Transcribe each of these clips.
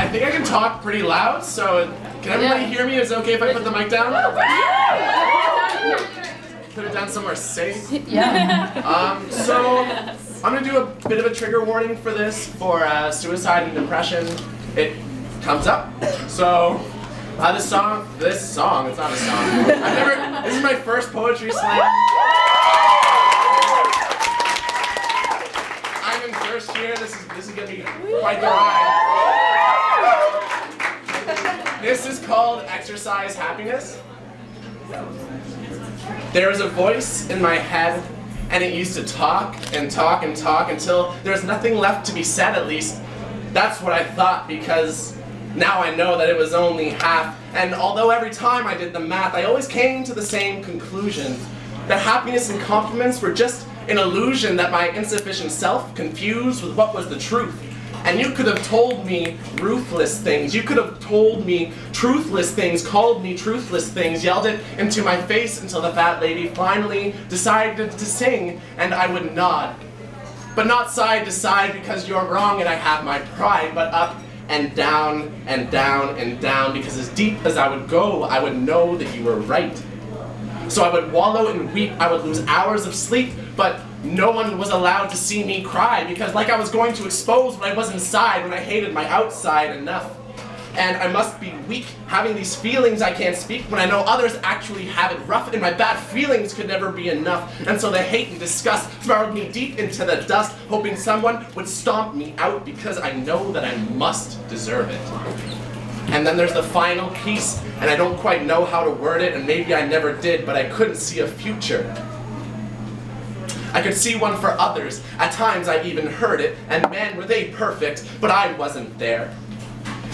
I think I can talk pretty loud, so can everybody hear me? Is it okay if I put the mic down? Put it down somewhere safe? Yeah. So, I'm going to do a bit of a trigger warning for this, for suicide and depression. It comes up. So, this song, it's not a song. This is my first poetry slam. I'm in first year, this is going to be quite the ride. This is called Exercise Happiness. There was a voice in my head, and it used to talk and talk and talk until there's nothing left to be said, at least. That's what I thought, because now I know that it was only half, and although every time I did the math, I always came to the same conclusion, that happiness and compliments were just an illusion that my insufficient self confused with what was the truth. And you could have told me ruthless things, you could have told me truthless things, called me truthless things, yelled it into my face until the fat lady finally decided to sing, and I would nod. But not side to side because you're wrong and I have my pride, but up and down and down and down, because as deep as I would go, I would know that you were right. So I would wallow and weep, I would lose hours of sleep, but no one was allowed to see me cry, because like I was going to expose what I was inside when I hated my outside enough. And I must be weak, having these feelings I can't speak when I know others actually have it rough, and my bad feelings could never be enough. And so the hate and disgust spiraled me deep into the dust, hoping someone would stomp me out, because I know that I must deserve it. And then there's the final piece, and I don't quite know how to word it, and maybe I never did, but I couldn't see a future. I could see one for others. At times I even heard it, and man, were they perfect, but I wasn't there.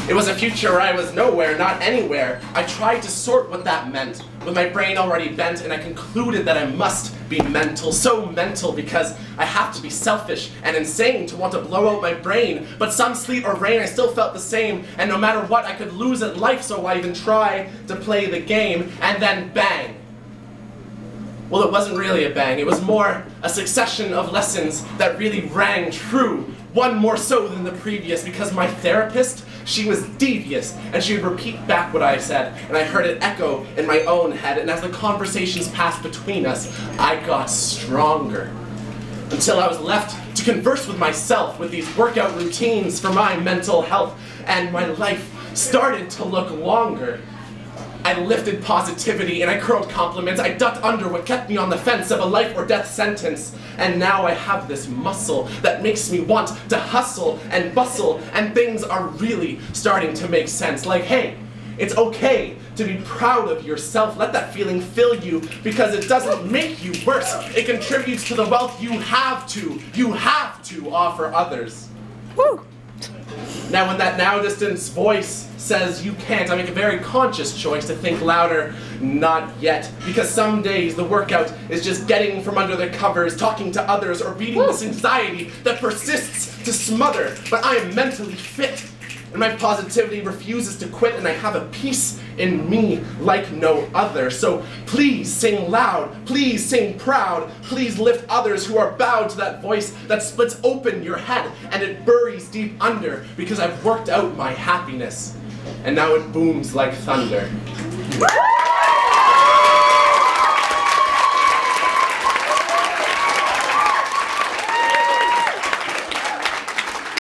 It was a future where I was nowhere, not anywhere. I tried to sort what that meant, with my brain already bent, and I concluded that I must be mental. So mental because I have to be selfish and insane to want to blow out my brain. But some sleet or rain, I still felt the same, and no matter what, I could lose at life, so I even try to play the game, and then bang. Well, it wasn't really a bang, it was more a succession of lessons that really rang true, one more so than the previous, because my therapist, she was devious, and she would repeat back what I said, and I heard it echo in my own head, and as the conversations passed between us, I got stronger, until I was left to converse with myself with these workout routines for my mental health, and my life started to look longer. I lifted positivity and I curled compliments. I ducked under what kept me on the fence of a life or death sentence. And now I have this muscle that makes me want to hustle and bustle, and things are really starting to make sense. Like, hey, it's okay to be proud of yourself. Let that feeling fill you, because it doesn't make you worse. It contributes to the wealth you have to offer others. Woo. Now when that now distance voice says you can't, I make a very conscious choice to think louder, not yet. Because some days the workout is just getting from under the covers, talking to others, or beating this anxiety that persists to smother. But I am mentally fit, and my positivity refuses to quit, and I have a peace in me like no other. So please sing loud, please sing proud, please lift others who are bowed to that voice that splits open your head and it buries deep under, because I've worked out my happiness and now it booms like thunder.